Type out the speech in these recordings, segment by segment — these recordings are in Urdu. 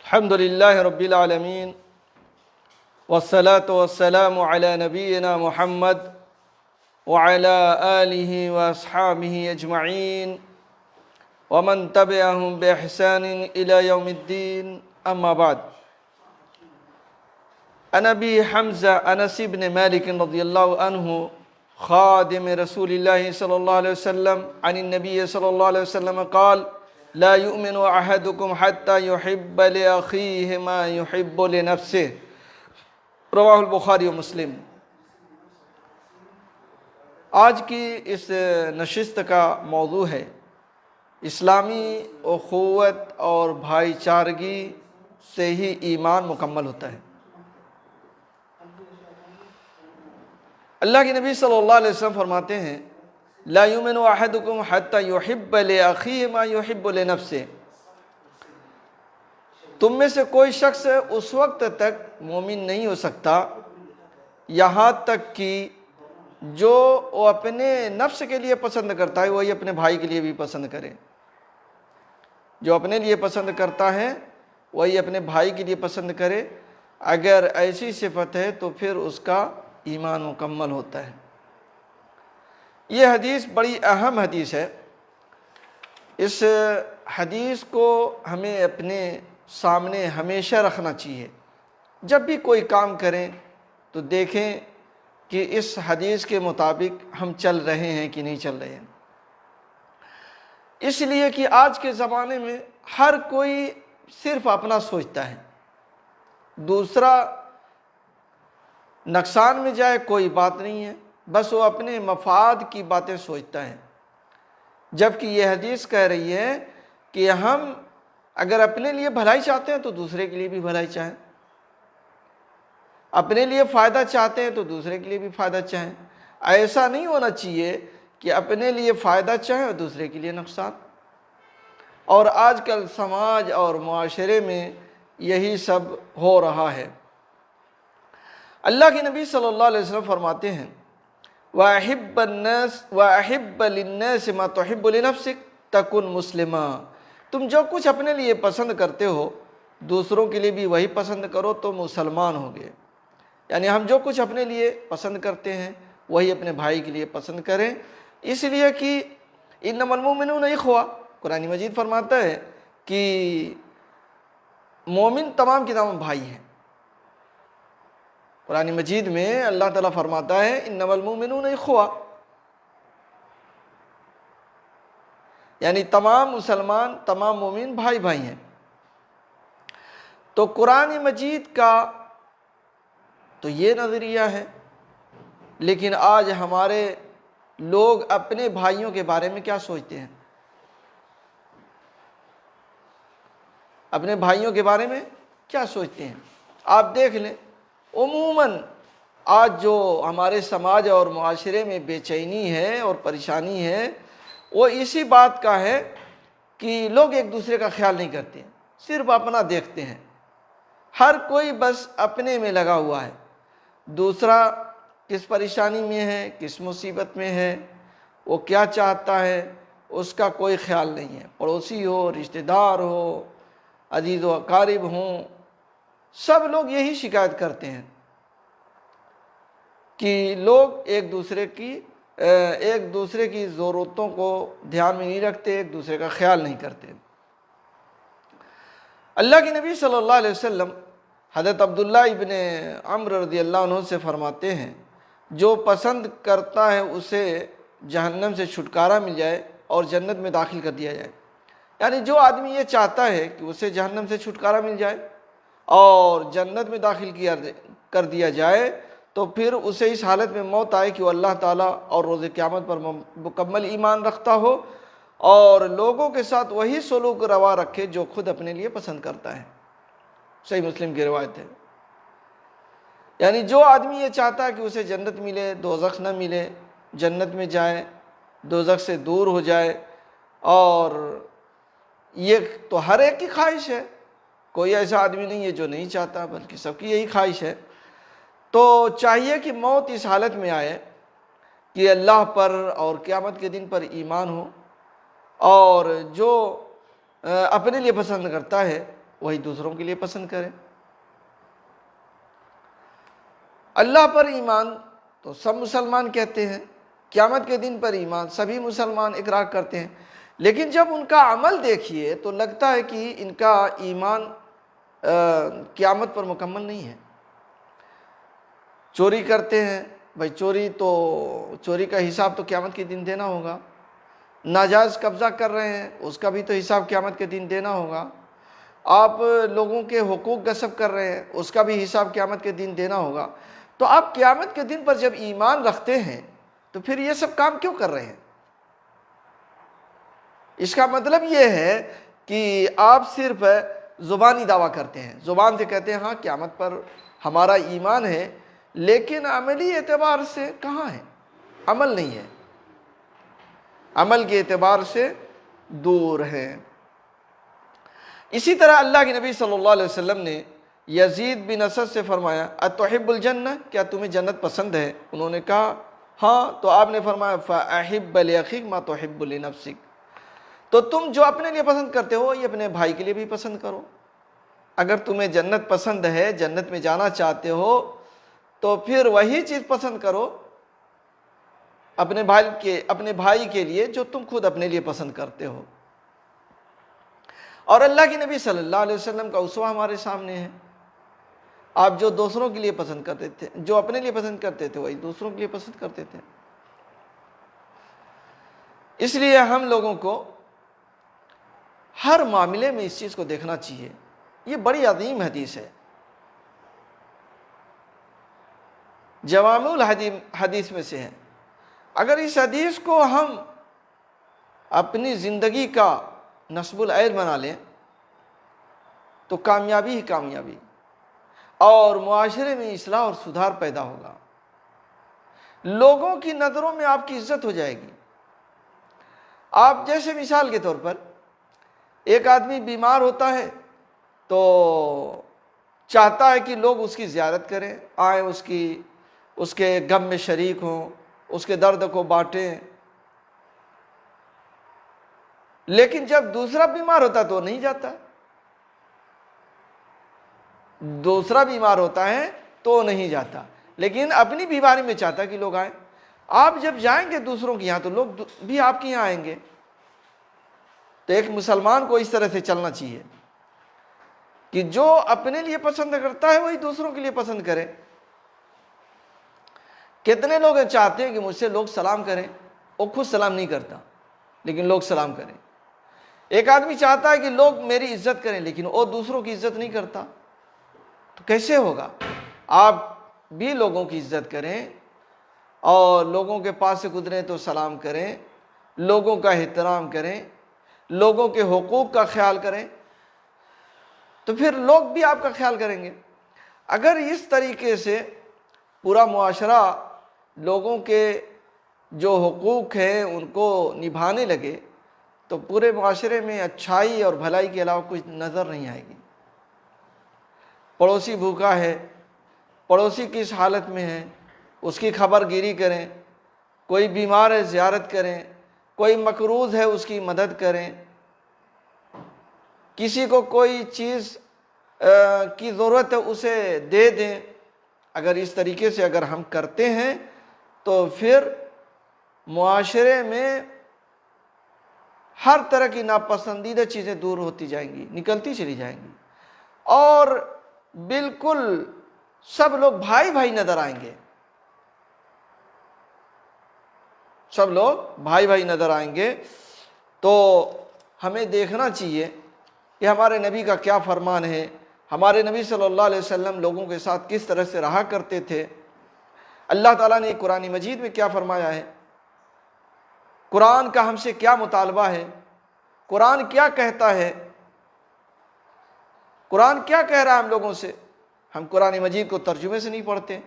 الحمد لله رب العالمين والصلاة والسلام على نبينا محمد وعلى آله وأصحابه أجمعين ومن تبعهم بإحسان إلى يوم الدين أما بعد. عن أبي حمزة أنس بن مالك رضي الله عنه خادم رسول الله صلى الله عليه وسلم عن النبي صلى الله عليه وسلم قال: لا يؤمن أحدكم حتى يحب لأخيه ما يحب لنفسه. رواہ البخاری و مسلم. آج کی اس نشست کا موضوع ہے اسلامی اخوت اور بھائی چارگی سے ہی ایمان مکمل ہوتا ہے. اللہ کے نبی صلی اللہ علیہ وسلم فرماتے ہیں: لا یؤمن احدکم حتی یحب لاخیہ ما یحب لنفسہ. تم میں سے کوئی شخص اس وقت تک مومن نہیں ہو سکتا یہاں تک کہ جو وہ اپنے نفس کے لیے پسند کرتا ہے وہی اپنے بھائی کے لیے بھی پسند کرے. جو اپنے لیے پسند کرتا ہے وہی اپنے بھائی کے لیے پسند کرے. اگر ایسی صفت ہے تو پھر اس کا ایمان مکمل ہوتا ہے. یہ حدیث بڑی اہم حدیث ہے. اس حدیث کو ہمیں اپنے سامنے ہمیشہ رکھنا چاہیے. جب بھی کوئی کام کریں تو دیکھیں کہ اس حدیث کے مطابق ہم چل رہے ہیں کہ نہیں چل رہے ہیں. اس لیے کہ آج کے زمانے میں ہر کوئی صرف اپنا سوچتا ہے. دوسرا نقصان میں جائے کوئی بات نہیں ہے، بس وہ اپنے مفاد کی باتیں سوچتا ہے. جبکہ یہ حدیث کہہ رہی ہے کہ ہم اگر اپنے لیے بھلائی چاہتے ہیں تو دوسرے کے لیے بھی بھلائی چاہیں، اپنے لیے فائدہ چاہتے ہیں تو دوسرے کے لیے بھی فائدہ چاہیں. ایسا نہیں ہونا چاہیے کہ اپنے لیے فائدہ چاہیں اور دوسرے کے لیے نقصان. اور آج کل سماج اور معاشرے میں یہی سب ہو رہا ہے. اللہ کے نبی صلی اللہ علیہ وسلم فرماتے ہیں: وَأَحِبَّ لِلنَّاسِ مَا تُحِبُّ لِنَفْسِكَ تَكُنْ مُسْلِمًا. تم جو کچھ اپنے لیے پسند کرتے ہو دوسروں کے لیے بھی وہی پسند کرو تو مسلمان ہو گئے. یعنی ہم جو کچھ اپنے لیے پسند کرتے ہیں وہی اپنے بھائی کے لیے پسند کریں. اس لیے کہ اِنَّمَا الْمُؤْمِنُونَ اِخْوَةٌ. قرآن مجید فرماتا ہے کہ مومن تمام کے تمام بھائی ہیں. قرآن مجید میں اللہ تعالیٰ فرماتا ہے اِنَّمَا الْمُؤْمِنُونَ اِخْوَةٌ، یعنی تمام مسلمان تمام مومن بھائی بھائی ہیں. تو قرآن مجید کا تو یہ نظریہ ہے، لیکن آج ہمارے لوگ اپنے بھائیوں کے بارے میں کیا سوچتے ہیں؟ اپنے بھائیوں کے بارے میں کیا سوچتے ہیں؟ آپ دیکھ لیں عموماً آج جو ہمارے سماج اور معاشرے میں بے چینی ہے اور پریشانی ہے وہ اسی بات کا ہے کہ لوگ ایک دوسرے کا خیال نہیں کرتے، صرف اپنا دیکھتے ہیں. ہر کوئی بس اپنے میں لگا ہوا ہے. دوسرا کس پریشانی میں ہے، کس مصیبت میں ہے، وہ کیا چاہتا ہے اس کا کوئی خیال نہیں ہے. پڑوسی ہو، رشتہ دار ہو، عزیز و اقارب ہوں، سب لوگ یہی شکایت کرتے ہیں کہ لوگ ایک دوسرے کی ضرورتوں کو دھیان میں نہیں رکھتے، ایک دوسرے کا خیال نہیں کرتے. اللہ کے نبی صلی اللہ علیہ وسلم حضرت عبداللہ ابن عمرو رضی اللہ عنہ سے فرماتے ہیں: جو پسند کرتا ہے اسے جہنم سے چھٹکارا مل جائے اور جنت میں داخل کر دیا جائے. یعنی جو آدمی یہ چاہتا ہے کہ اسے جہنم سے چھٹکارا مل جائے اور جنت میں داخل کر دیا جائے تو پھر اسے اس حالت میں موت آئے کہ وہ اللہ تعالیٰ اور روز قیامت پر مکمل ایمان رکھتا ہو اور لوگوں کے ساتھ وہی سلوک روا رکھے جو خود اپنے لیے پسند کرتا ہے. صحیح مسلم کی روایت ہے. یعنی جو آدمی یہ چاہتا ہے کہ اسے جنت ملے، دوزخ نہ ملے، جنت میں جائے، دوزخ سے دور ہو جائے، اور یہ تو ہر ایک کی خواہش ہے، کوئی ایسا آدمی نہیں ہے جو نہیں چاہتا، بلکہ سب کی یہی خواہش ہے. تو چاہیے کہ موت اس حالت میں آئے کہ اللہ پر اور قیامت کے دن پر ایمان ہو، اور جو اپنے لیے پسند کرتا ہے وہی دوسروں کے لیے پسند کریں۔ اللہ پر ایمان تو سب مسلمان کہتے ہیں، قیامت کے دن پر ایمان سبھی مسلمان اقرار کرتے ہیں، لیکن جب ان کا عمل دیکھیے تو لگتا ہے کہ ان کا ایمان قیامت پر مکمل نہیں ہے۔ چوری کرتے ہیں، بھائی چوری کا حساب تو قیامت کے دن دینا ہوگا۔ ناجائز قبضہ کر رہے ہیں، اس کا بھی تو حساب قیامت کے دن دینا ہوگا۔ آپ لوگوں کے حقوق غصب کر رہے ہیں، اس کا بھی حساب قیامت کے دن دینا ہوگا۔ تو آپ قیامت کے دن پر جب ایمان رکھتے ہیں تو پھر یہ سب کام کیوں کر رہے ہیں؟ اس کا مطلب یہ ہے کہ آپ صرف زبانی دعویٰ کرتے ہیں، زبان سے کہتے ہیں ہاں قیامت پر ہمارا ایمان ہے، لیکن عملی اعتبار سے کہاں ہے؟ عمل نہیں ہے، عمل کے اعتبار سے دور ہیں۔ اسی طرح اللہ کے نبی صلی اللہ علیہ وسلم نے یزید بن اسد سے فرمایا اتحب الجنہ، کیا تمہیں جنت پسند ہے؟ انہوں نے کہا ہاں، تو آپ نے فرمایا فاحب لاخیک ما تحب لنفسک، تو تم جو اپنے لیے پسند کرتے ہو یہ اپنے بھائی کے لیے بھی پسند کرو۔ اگر تمہیں جنت پسند ہے، جنت میں جانا چاہتے ہو، تو پھر وہی چیز پسند کرو اپنے بھائی کے لیے جو تم خود اپنے لیے پسند کرتے ہو۔ اور اللہ کے نبی صلی اللہ علیہ وسلم کا اسوہ ہمارے سامنے ہے۔ آپ جو دوسروں کے لیے پسند کرتے تھے، جو اپنے لیے پسند کرتے تھے، وہی دوسروں کے لیے پسند کرتے تھے۔ اس لیے ہم لوگوں کو ہر معاملے میں اس چیز کو دیکھنا چاہیے۔ یہ بڑی عظیم حدیث ہے، جوامع الحدیث میں سے ہے۔ اگر اس حدیث کو ہم اپنی زندگی کا نصب العین بنا لیں تو کامیابی ہی کامیابی، اور معاشرے میں اصلاح اور سدھار پیدا ہوگا۔ لوگوں کی نظروں میں آپ کی عزت ہو جائے گی۔ آپ جیسے مثال کے طور پر ایک آدمی بیمار ہوتا ہے تو چاہتا ہے کہ لوگ اس کی زیارت کریں، آئیں، اس کے غم میں شریک ہوں، اس کے درد کو بانٹیں۔ لیکن جب دوسرا بیمار ہوتا تو نہیں جاتا، دوسرا بیمار ہوتا ہے تو نہیں جاتا، لیکن اپنی بیماری میں چاہتا ہے کہ لوگ آئیں۔ آپ جب جائیں گے دوسروں کے یہاں تو لوگ بھی آپ کے یہاں آئیں گے۔ تو ایک مسلمان کو اس طرح سے چلنا چاہیے کہ جو اپنے لیے پسند کرتا ہے وہی دوسروں کے لیے پسند کرے۔ کتنے لوگ چاہتے ہیں کہ مجھ سے لوگ سلام کریں، وہ خود سلام نہیں کرتا لیکن لوگ سلام کریں۔ ایک آدمی چاہتا ہے کہ لوگ میری عزت کریں لیکن وہ دوسروں کی عزت نہیں کرتا، تو کیسے ہوگا؟ آپ بھی لوگوں کی عزت کریں اور لوگوں کے پاس سے گزریں تو سلام کریں، لوگوں کا احترام کریں، لوگوں کے حقوق کا خیال کریں، تو پھر لوگ بھی آپ کا خیال کریں گے۔ اگر اس طریقے سے پورا معاشرہ لوگوں کے جو حقوق ہیں ان کو نبھانے لگے تو پورے معاشرے میں اچھائی اور بھلائی کے علاوہ کچھ نظر نہیں آئے گی۔ پڑوسی بھوکا ہے، پڑوسی کس حالت میں ہے اس کی خبر گیری کریں، کوئی بیمار ہے زیارت کریں، کوئی مقروض ہے اس کی مدد کریں، کسی کو کوئی چیز کی ضرورت ہے اسے دے دیں۔ اگر اس طریقے سے اگر ہم کرتے ہیں تو پھر معاشرے میں ہر طرح کی ناپسندیدہ چیزیں دور ہوتی جائیں گی، نکلتی چلی جائیں گی، اور بالکل سب لوگ بھائی بھائی نظر آئیں گے، سب لوگ بھائی بھائی نظر آئیں گے۔ تو ہمیں دیکھنا چاہیے کہ ہمارے نبی کا کیا فرمان ہے، ہمارے نبی صلی اللہ علیہ وسلم لوگوں کے ساتھ کس طرح سے رہا کرتے تھے۔ اللہ تعالیٰ نے قرآن مجید میں کیا فرمایا ہے، قرآن کا ہم سے کیا مطالبہ ہے، قرآن کیا کہتا ہے، قرآن کیا کہہ رہا ہے ہم لوگوں سے۔ ہم قرآن مجید کو ترجمے سے نہیں پڑھتے،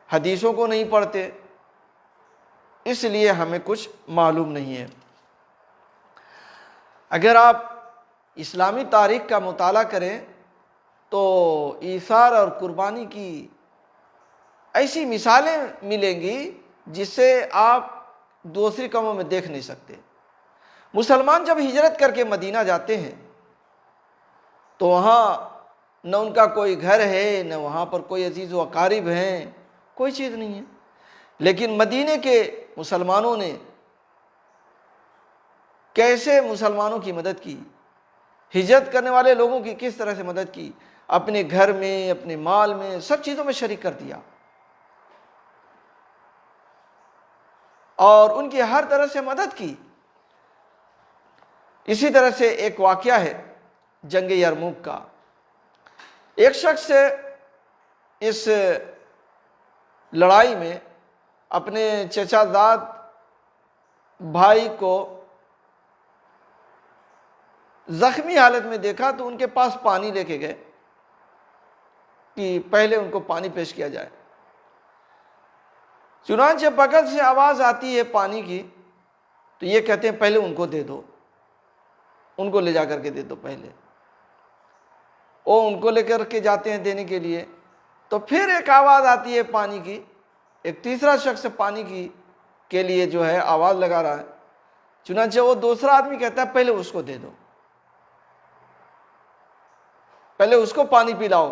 حدیثوں کو نہیں پڑھتے، اس لیے ہمیں کچھ معلوم نہیں ہے۔ اگر آپ اسلامی تاریخ کا مطالعہ کریں تو ایثار اور قربانی کی ایسی مثالیں ملیں گی جس سے آپ دوسری قوموں میں دیکھ نہیں سکتے۔ مسلمان جب ہجرت کر کے مدینہ جاتے ہیں تو وہاں نہ ان کا کوئی گھر ہے، نہ وہاں پر کوئی عزیز و اقارب ہیں، کوئی چیز نہیں ہے۔ لیکن مدینے کے مسلمانوں نے کیسے مسلمانوں کی مدد کی، ہجرت کرنے والے لوگوں کی کس طرح سے مدد کی، اپنے گھر میں، اپنے مال میں، سب چیزوں میں شریک کر دیا، اور ان کی ہر طرح سے مدد کی۔ اسی طرح سے ایک واقعہ ہے جنگ یرموک کا۔ ایک شخص اس لڑائی میں اپنے چچا زاد بھائی کو زخمی حالت میں دیکھا تو ان کے پاس پانی لے کے گئے کہ پہلے ان کو پانی پیش کیا جائے۔ چنانچہ بغل سے آواز آتی ہے پانی کی، تو یہ کہتے ہیں پہلے ان کو دے دو، ان کو لے جا کر کے دے دو پہلے۔ وہ ان کو لے کر کے جاتے ہیں دینے کے لیے، تو پھر ایک آواز آتی ہے پانی کی، ایک تیسرا شخص پانی کے لیے جو ہے آواز لگا رہا ہے۔ چنانچہ وہ دوسرا آدمی کہتا ہے پہلے اس کو دے دو، پہلے اس کو پانی پلاؤ۔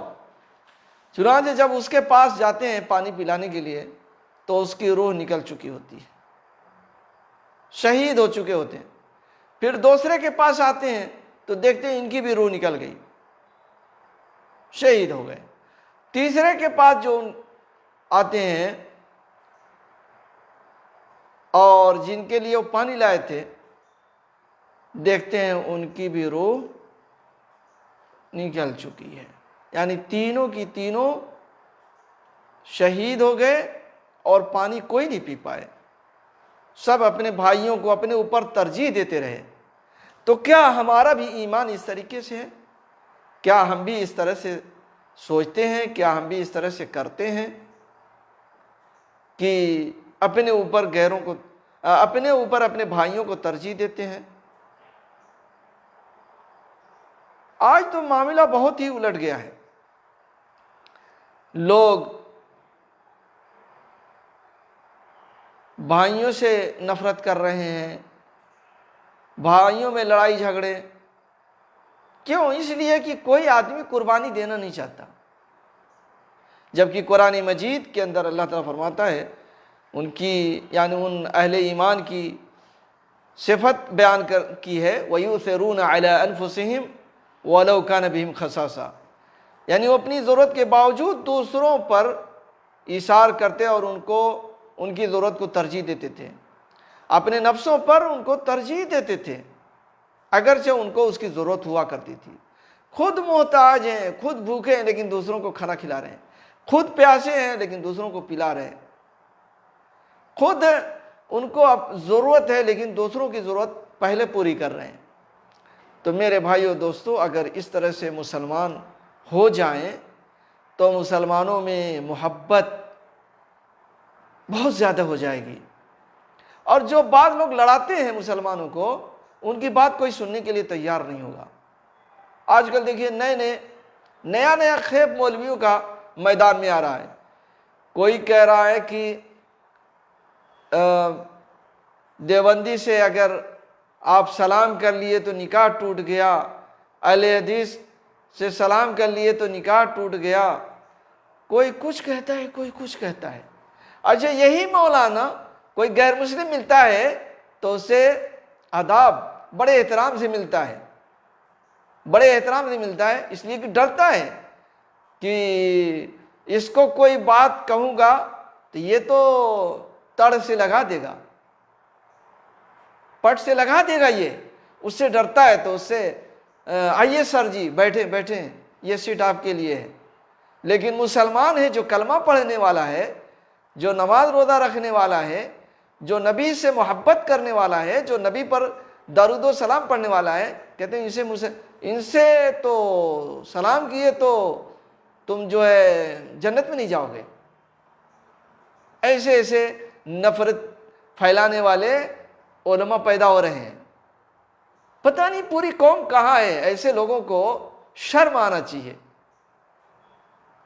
چنانچہ جب اس کے پاس جاتے ہیں پانی پلانے کے لیے تو اس کی روح نکل چکی ہوتی ہے، شہید ہو چکے ہوتے ہیں۔ پھر دوسرے کے پاس آتے ہیں تو دیکھتے ہیں ان کی بھی روح نکل گئی، شہید ہو گئے۔ تیسرے کے پاس جو آتے ہیں اور جن کے لیے وہ پانی لائے تھے، دیکھتے ہیں ان کی بھی روح نکل چکی ہے۔ یعنی تینوں کی تینوں شہید ہو گئے اور پانی کوئی نہیں پی پائے، سب اپنے بھائیوں کو اپنے اوپر ترجیح دیتے رہے۔ تو کیا ہمارا بھی ایمان اس طریقے سے ہے؟ کیا ہم بھی اس طرح سے سوچتے ہیں؟ کیا ہم بھی اس طرح سے کرتے ہیں کہ اپنے اوپر غیروں کو، اپنے اوپر اپنے بھائیوں کو ترجیح دیتے ہیں؟ آج تو معاملہ بہت ہی الٹ گیا ہے۔ لوگ بھائیوں سے نفرت کر رہے ہیں، بھائیوں میں لڑائی جھگڑے۔ کیوں؟ اس لیے کہ کوئی آدمی قربانی دینا نہیں چاہتا، جبکہ قرآن مجید کے اندر اللہ تعالیٰ فرماتا ہے ان کی، یعنی ان اہل ایمان کی صفت بیان کی ہے، وَيُؤْثِرُونَ عَلَىٰ أَنفُسِهِمْ وَلَوْ كَانَ بِهِمْ خَصَاصَةٌ، یعنی وہ اپنی ضرورت کے باوجود دوسروں پر ایثار کرتے اور ان کی ضرورت کو ترجیح دیتے تھے، اپنے نفسوں پر ان کو ترجیح دیتے تھے، اگرچہ ان کو اس کی ضرورت ہوا کرتی تھی۔ خود محتاج ہیں، خود بھوکے ہیں لیکن دوسروں کو کھانا کھلا رہے ہیں، خود پیاسے ہیں لیکن دوسروں کو پلا رہے ہیں، خود ان کو اب ضرورت ہے لیکن دوسروں کی ضرورت پہلے پوری کر رہے ہیں۔ تو میرے بھائیو دوستو، اگر اس طرح سے مسلمان ہو جائیں تو مسلمانوں میں محبت بہت زیادہ ہو جائے گی، اور جو بعض لوگ لڑاتے ہیں مسلمانوں کو، ان کی بات کوئی سننے کے لیے تیار نہیں ہوگا۔ آج کل دیکھیے نیا خیب مولویوں کا میدان میں آ رہا ہے۔ کوئی کہہ رہا ہے کہ دیوبندی سے اگر آپ سلام کر لیے تو نکاح ٹوٹ گیا، اہل حدیث سے سلام کر لیے تو نکاح ٹوٹ گیا، کوئی کچھ کہتا ہے، کوئی کچھ کہتا ہے۔ اچھا، یہی مولانا کوئی غیر مسلم ملتا ہے تو اسے آداب بڑے احترام سے ملتا ہے، بڑے احترام سے ملتا ہے، اس لیے کہ ڈرتا ہے کہ اس کو کوئی بات کہوں گا تو یہ تو تڑ سے لگا دے گا، پٹ سے لگا دے گا، یہ اس سے ڈرتا ہے۔ تو اس سے آئیے سر جی بیٹھیں، یہ سیٹ آپ کے لیے ہے۔ لیکن مسلمان ہے جو کلمہ پڑھنے والا ہے، جو نماز روزہ رکھنے والا ہے، جو نبی سے محبت کرنے والا ہے، جو نبی پر درود و سلام پڑھنے والا ہے، کہتے ہیں ان سے تو سلام کیے تو تم جو ہے جنت میں نہیں جاؤ گے۔ ایسے نفرت پھیلانے والے علماء پیدا ہو رہے ہیں۔ پتہ نہیں پوری قوم کہاں ہے؟ ایسے لوگوں کو شرم آنا چاہیے۔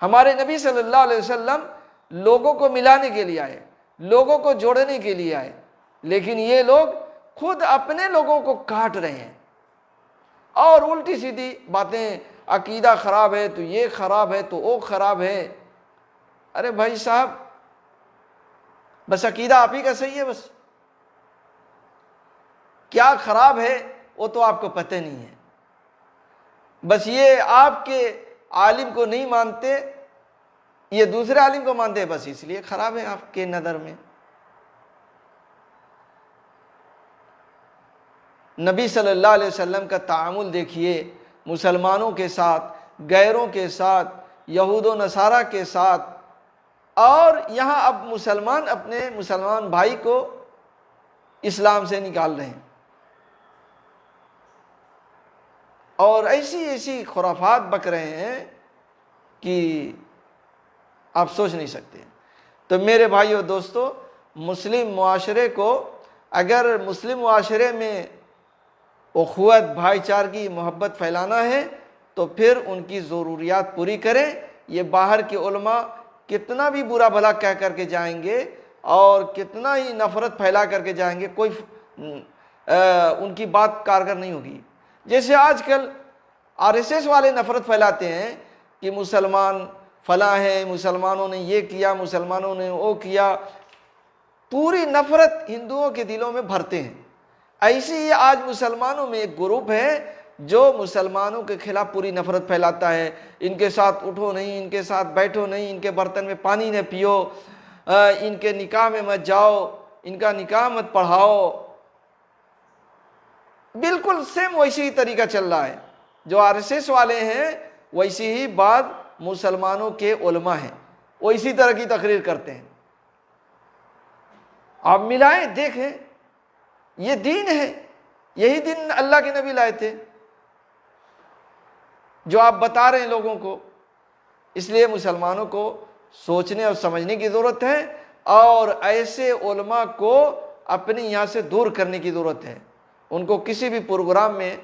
ہمارے نبی صلی اللہ علیہ وسلم لوگوں کو ملانے کے لیے آئے، لوگوں کو جوڑنے کے لیے آئے، لیکن یہ لوگ خود اپنے لوگوں کو کاٹ رہے ہیں اور الٹی سیدھی باتیں عقیدہ خراب ہے تو یہ خراب ہے تو وہ خراب ہے۔ ارے بھائی صاحب، بس عقیدہ آپ ہی کا صحیح ہے، بس کیا خراب ہے وہ تو آپ کو پتہ نہیں ہے، بس یہ آپ کے عالم کو نہیں مانتے، یہ دوسرے عالم کو مانتے ہیں، بس اس لیے خراب ہے آپ کے نظر میں۔ نبی صلی اللہ علیہ وسلم کا تعامل دیکھیے مسلمانوں کے ساتھ، غیروں کے ساتھ، یہود و نصارہ کے ساتھ، اور یہاں اب مسلمان اپنے مسلمان بھائی کو اسلام سے نکال رہے ہیں، اور ایسی خرافات بک رہے ہیں کہ آپ سوچ نہیں سکتے۔ تو میرے بھائیو دوستو، مسلم معاشرے کو اگر مسلم معاشرے میں اخوت، بھائی چارگی، محبت پھیلانا ہے تو پھر ان کی ضروریات پوری کریں۔ یہ باہر کے علماء کتنا بھی برا بھلا کہہ کر کے جائیں گے اور کتنا ہی نفرت پھیلا کر کے جائیں گے، کوئی ان کی بات کارگر نہیں ہوگی۔ جیسے آج کل RSS والے نفرت پھیلاتے ہیں کہ مسلمان فلاں ہیں، مسلمانوں نے یہ کیا، مسلمانوں نے وہ کیا، پوری نفرت ہندوؤں کے دلوں میں بھرتے ہیں۔ ایسے ہی آج مسلمانوں میں ایک گروپ ہے جو مسلمانوں کے خلاف پوری نفرت پھیلاتا ہے، ان کے ساتھ اٹھو نہیں، ان کے ساتھ بیٹھو نہیں، ان کے برتن میں پانی نہ پیو، ان کے نکاح میں مت جاؤ، ان کا نکاح مت پڑھاؤ۔ بالکل سیم ویسے ہی طریقہ چل رہا ہے، جو RSS والے ہیں ویسی ہی بات مسلمانوں کے علماء ہیں، وہ اسی طرح کی تقریر کرتے ہیں۔ آپ ملائیں دیکھیں، یہ دین ہے، یہی دین اللہ کے نبی لائے تھے جو آپ بتا رہے ہیں لوگوں کو۔ اس لیے مسلمانوں کو سوچنے اور سمجھنے کی ضرورت ہے، اور ایسے علماء کو اپنے یہاں سے دور کرنے کی ضرورت ہے، ان کو کسی بھی پروگرام میں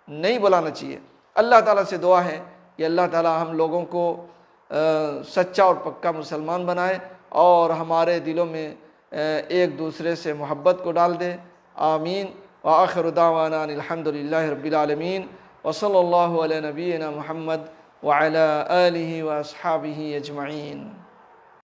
نہیں بلانا چاہیے۔ اللہ تعالیٰ سے دعا ہے کہ اللہ تعالیٰ ہم لوگوں کو سچا اور پکا مسلمان بنائے، اور ہمارے دلوں میں ایک دوسرے سے محبت کو ڈال دے۔ آمین۔ وآخر دعوانا ان الحمد للہ رب العالمین، وصلی اللہ علی نبینا محمد وعلی آلہ واصحابہ اجمعین۔